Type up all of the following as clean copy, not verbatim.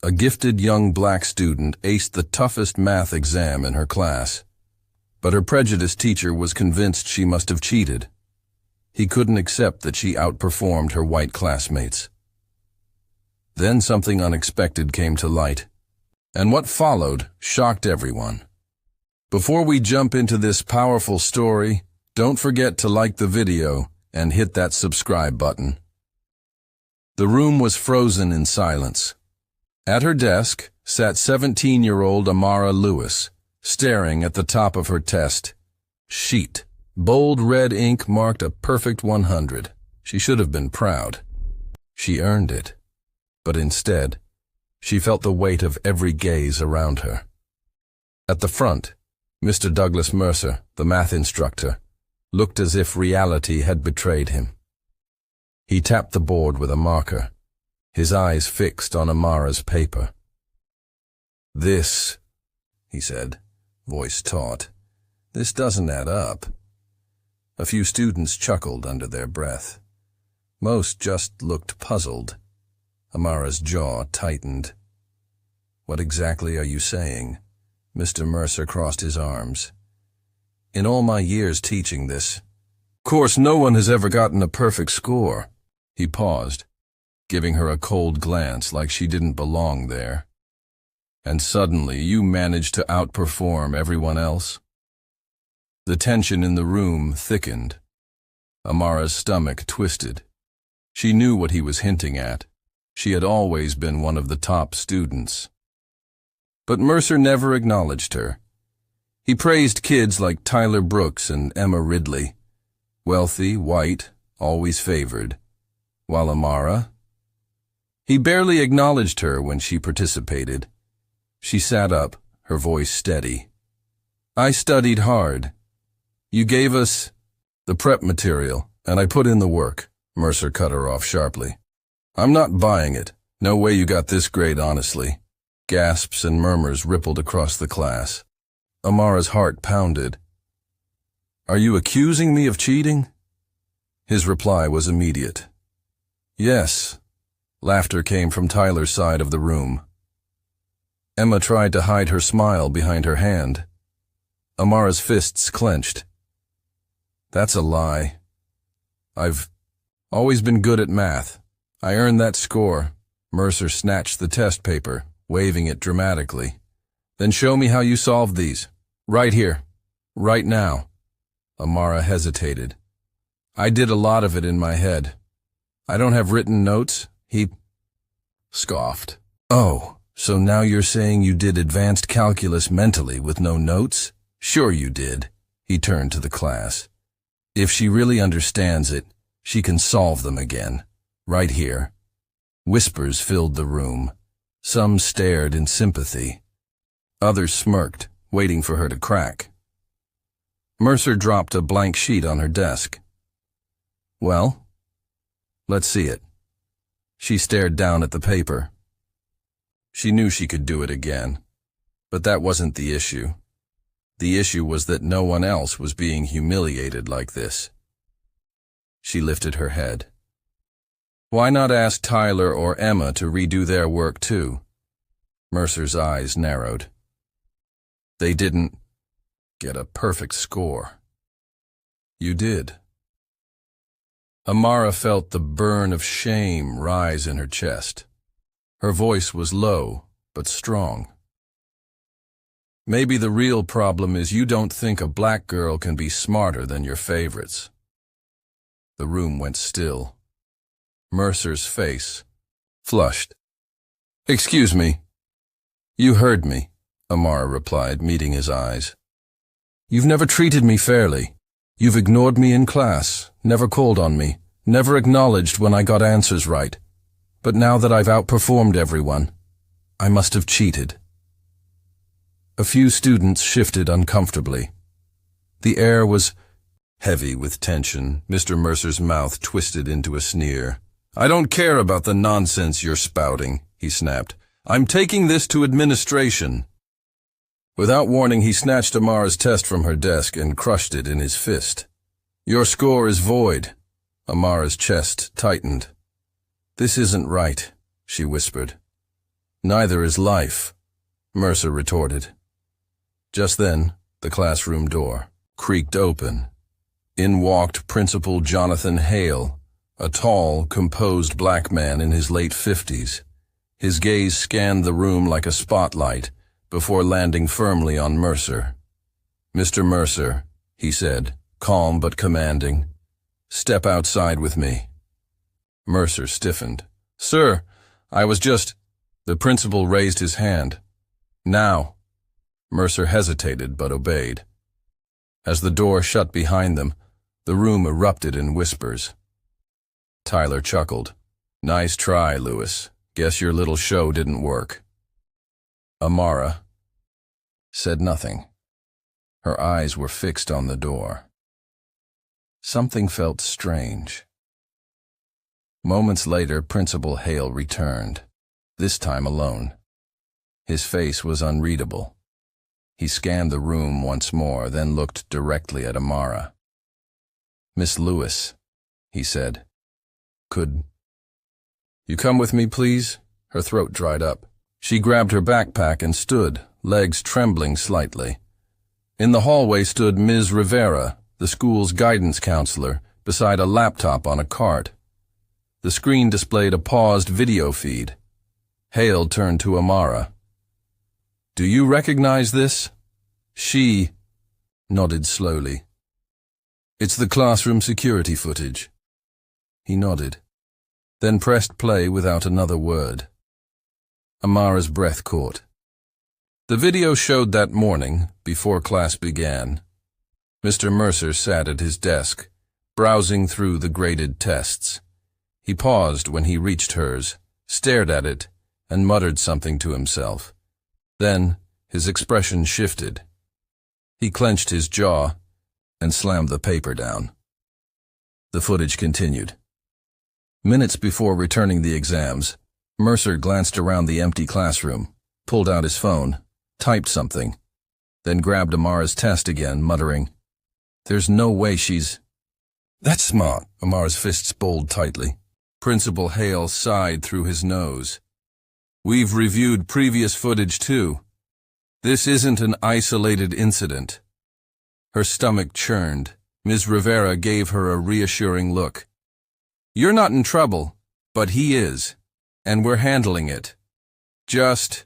a gifted young black student, aced the toughest math exam in her class. But her prejudiced teacher was convinced she must have cheated. He couldn't accept that she outperformed her white classmates. Then something unexpected came to light, and what followed shocked everyone. Before we jump into this powerful story, don't forget to like the video and hit that subscribe button. The room was frozen in silence. At her desk sat 17-year-old Amara Lewis, staring at the top of her test sheet. Bold red ink marked a perfect 100. She should have been proud. She earned it. But instead, she felt the weight of every gaze around her. At the front, Mr. Douglas Mercer, the math instructor, looked as if reality had betrayed him. He tapped the board with a marker, his eyes fixed on Amara's paper. "This," he said, voice taut, "this doesn't add up." A few students chuckled under their breath. Most just looked puzzled. Amara's jaw tightened. "What exactly are you saying?" Mr. Mercer crossed his arms. "In all my years teaching this course, no one has ever gotten a perfect score." He paused, giving her a cold glance like she didn't belong there. "And suddenly you managed to outperform everyone else?" The tension in the room thickened. Amara's stomach twisted. She knew what he was hinting at. She had always been one of the top students. But Mercer never acknowledged her. He praised kids like Tyler Brooks and Emma Ridley, wealthy, white, always favored, while Amara? He barely acknowledged her when she participated. She sat up, her voice steady. "I studied hard. You gave us the prep material, and I put in the work." Mercer cut her off sharply. "I'm not buying it. No way you got this grade, honestly." Gasps and murmurs rippled across the class. Amara's heart pounded. "Are you accusing me of cheating?" His reply was immediate. "Yes." Laughter came from Tyler's side of the room. Emma tried to hide her smile behind her hand. Amara's fists clenched. "That's a lie. I've always been good at math. I earned that score." Mercer snatched the test paper, waving it dramatically. "Then show me how you solved these. Right here. Right now." Amara hesitated. "I did a lot of it in my head. I don't have written notes." He scoffed. "Oh, so now you're saying you did advanced calculus mentally with no notes?" "Sure you did." He turned to the class. "If she really understands it, she can solve them again. Right here." Whispers filled the room. Some stared in sympathy. Others smirked, waiting for her to crack. Mercer dropped a blank sheet on her desk. "Well, let's see it." She stared down at the paper. She knew she could do it again, but that wasn't the issue. The issue was that no one else was being humiliated like this. She lifted her head. Why not ask Tyler or Emma to redo their work too? Mercer's eyes narrowed. They didn't get a perfect score. You did. Amara felt the burn of shame rise in her chest. Her voice was low, but strong. Maybe the real problem is you don't think a black girl can be smarter than your favorites. The room went still. Mercer's face flushed. Excuse me. You heard me, Amara replied, meeting his eyes. You've never treated me fairly. You've ignored me in class, never called on me, never acknowledged when I got answers right. But now that I've outperformed everyone, I must have cheated. A few students shifted uncomfortably. The air was heavy with tension. Mr. Mercer's mouth twisted into a sneer. I don't care about the nonsense you're spouting, he snapped. I'm taking this to administration. Without warning, he snatched Amara's test from her desk and crushed it in his fist. Your score is void. Amara's chest tightened. This isn't right, she whispered. Neither is life, Mercer retorted. Just then, the classroom door creaked open. In walked Principal Jonathan Hale, a tall, composed black man in his late 50s. His gaze scanned the room like a spotlight before landing firmly on Mercer. "Mr. Mercer," he said, calm but commanding, "step outside with me." Mercer stiffened. "Sir, I was just—" The principal raised his hand. "Now." Mercer hesitated but obeyed. As the door shut behind them, the room erupted in whispers. Tyler chuckled. "Nice try, Lewis. Guess your little show didn't work." Amara said nothing. Her eyes were fixed on the door. Something felt strange. Moments later, Principal Hale returned, this time alone. His face was unreadable. He scanned the room once more, then looked directly at Amara. "Miss Lewis," he said, "could you come with me, please?" Her throat dried up. She grabbed her backpack and stood, legs trembling slightly. In the hallway stood Ms. Rivera, the school's guidance counselor, beside a laptop on a cart. The screen displayed a paused video feed. Hale turned to Amara. "Do you recognize this?" She nodded slowly. "It's the classroom security footage." He nodded, then pressed play without another word. Amara's breath caught. The video showed that morning, before class began. Mr. Mercer sat at his desk, browsing through the graded tests. He paused when he reached hers, stared at it, and muttered something to himself. Then, his expression shifted. He clenched his jaw and slammed the paper down. The footage continued. Minutes before returning the exams, Mercer glanced around the empty classroom, pulled out his phone, typed something, then grabbed Amara's test again, muttering, "There's no way she's—" "That's smart." Amara's fists balled tightly. Principal Hale sighed through his nose. "We've reviewed previous footage too. This isn't an isolated incident." Her stomach churned. Ms. Rivera gave her a reassuring look. "You're not in trouble, but he is, and we're handling it. Just—"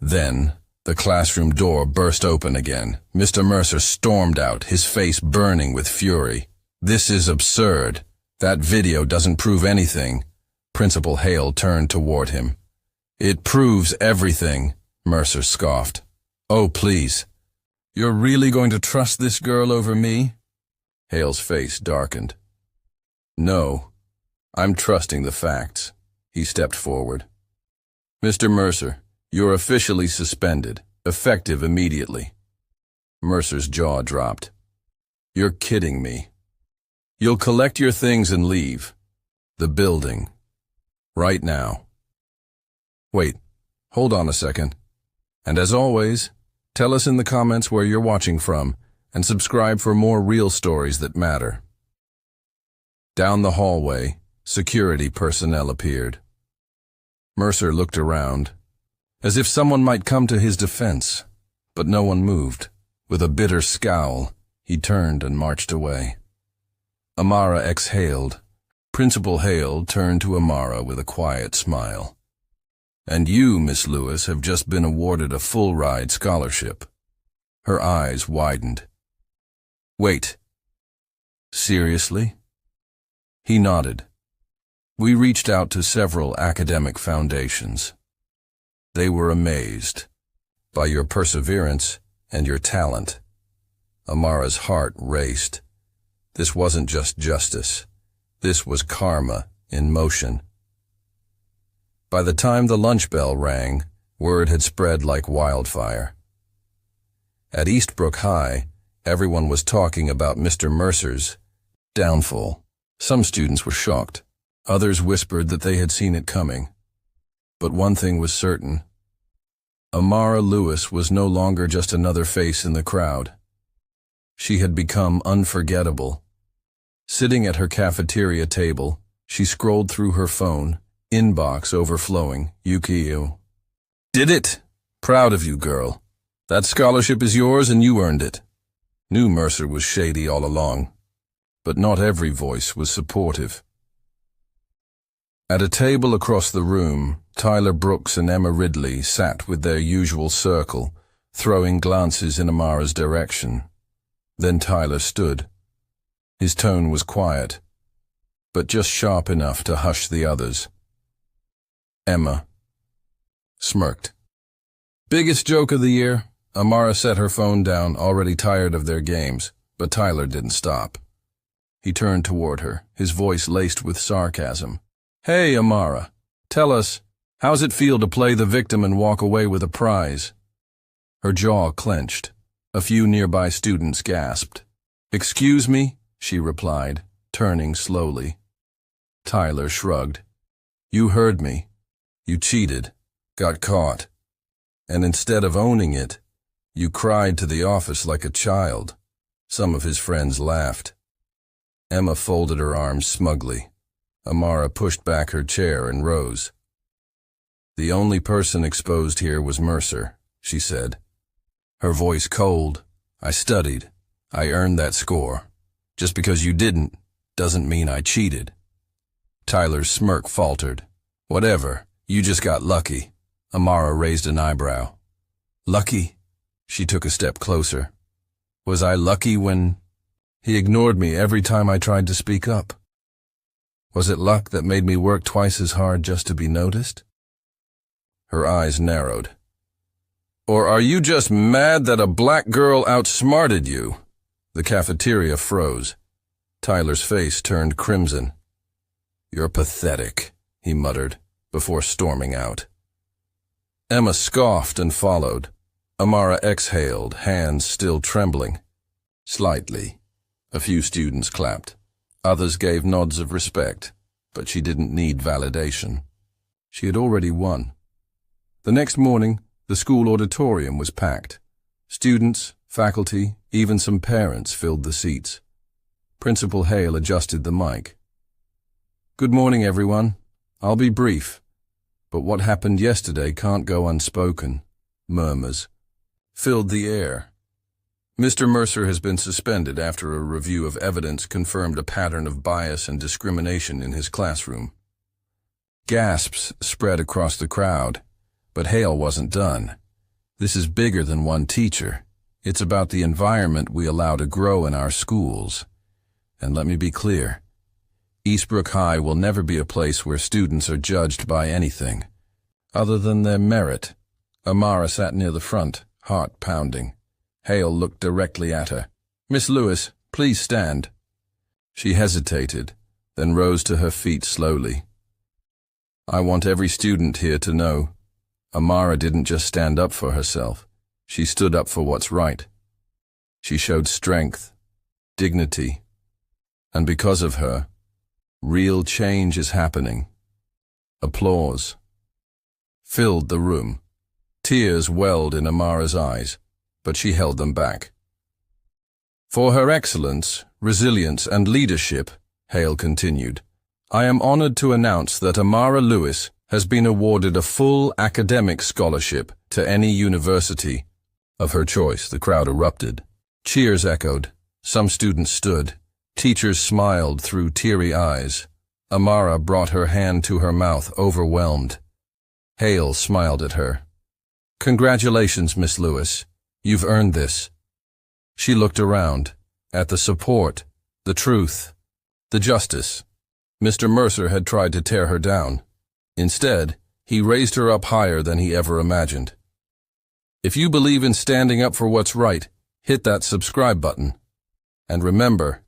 Then, the classroom door burst open again. Mr. Mercer stormed out, his face burning with fury. "This is absurd. That video doesn't prove anything." Principal Hale turned toward him. "It proves everything," Mercer scoffed. "Oh, please. You're really going to trust this girl over me?" Hale's face darkened. "No, I'm trusting the facts." He stepped forward. "Mr. Mercer, you're officially suspended, effective immediately." Mercer's jaw dropped. "You're kidding me. You'll collect your things and leave the building right now." "Wait, hold on a second. And as always, tell us in the comments where you're watching from, and subscribe for more real stories that matter." Down the hallway, security personnel appeared. Mercer looked around, as if someone might come to his defense, but no one moved. With a bitter scowl, he turned and marched away. Amara exhaled. Principal Hale turned to Amara with a quiet smile. "And you, Miss Lewis, have just been awarded a full-ride scholarship." Her eyes widened. "Wait. Seriously?" He nodded. "We reached out to several academic foundations. They were amazed by your perseverance and your talent." Amara's heart raced. This wasn't just justice. This was karma in motion. By the time the lunch bell rang, word had spread like wildfire. At Eastbrook High, everyone was talking about Mr. Mercer's downfall. Some students were shocked. Others whispered that they had seen it coming. But one thing was certain. Amara Lewis was no longer just another face in the crowd. She had become unforgettable. Sitting at her cafeteria table, she scrolled through her phone, inbox overflowing, Yukio. Did it? Proud of you, girl. That scholarship is yours and you earned it. Knew Mercer was shady all along, but not every voice was supportive. At a table across the room, Tyler Brooks and Emma Ridley sat with their usual circle, throwing glances in Amara's direction. Then Tyler stood. His tone was quiet, but just sharp enough to hush the others. Emma smirked. Biggest joke of the year? Amara set her phone down, already tired of their games, but Tyler didn't stop. He turned toward her, his voice laced with sarcasm. Hey, Amara, tell us, how's it feel to play the victim and walk away with a prize? Her jaw clenched. A few nearby students gasped. Excuse me, she replied, turning slowly. Tyler shrugged. You heard me. You cheated, got caught, and instead of owning it, you cried to the office like a child. Some of his friends laughed. Emma folded her arms smugly. Amara pushed back her chair and rose. The only person exposed here was Mercer, she said. Her voice cold. I studied. I earned that score. Just because you didn't, doesn't mean I cheated. Tyler's smirk faltered. Whatever, you just got lucky. Amara raised an eyebrow. Lucky? She took a step closer. Was I lucky when... He ignored me every time I tried to speak up. Was it luck that made me work twice as hard just to be noticed? Her eyes narrowed. Or are you just mad that a black girl outsmarted you? The cafeteria froze. Tyler's face turned crimson. You're pathetic, he muttered, before storming out. Emma scoffed and followed. Amara exhaled, hands still trembling. Slightly. A few students clapped. Others gave nods of respect, but she didn't need validation. She had already won. The next morning, the school auditorium was packed. Students, faculty, even some parents filled the seats. Principal Hale adjusted the mic. Good morning, everyone. I'll be brief, but what happened yesterday can't go unspoken. Murmurs filled the air. Mr. Mercer has been suspended after a review of evidence confirmed a pattern of bias and discrimination in his classroom. Gasps spread across the crowd, but Hale wasn't done. This is bigger than one teacher. It's about the environment we allow to grow in our schools. And let me be clear, Eastbrook High will never be a place where students are judged by anything other than their merit. Amara sat near the front, heart pounding. Hale looked directly at her. Miss Lewis, please stand. She hesitated, then rose to her feet slowly. I want every student here to know, Amara didn't just stand up for herself. She stood up for what's right. She showed strength, dignity, and because of her, real change is happening. Applause filled the room. Tears welled in Amara's eyes, but she held them back. For her excellence, resilience, and leadership, Hale continued, I am honored to announce that Amara Lewis has been awarded a full academic scholarship to any university of her choice. The crowd erupted. Cheers echoed. Some students stood. Teachers smiled through teary eyes. Amara brought her hand to her mouth, overwhelmed. Hale smiled at her. Congratulations, Miss Lewis. You've earned this. She looked around, at the support, the truth, the justice. Mr. Mercer had tried to tear her down. Instead, he raised her up higher than he ever imagined. If you believe in standing up for what's right, hit that subscribe button. And remember,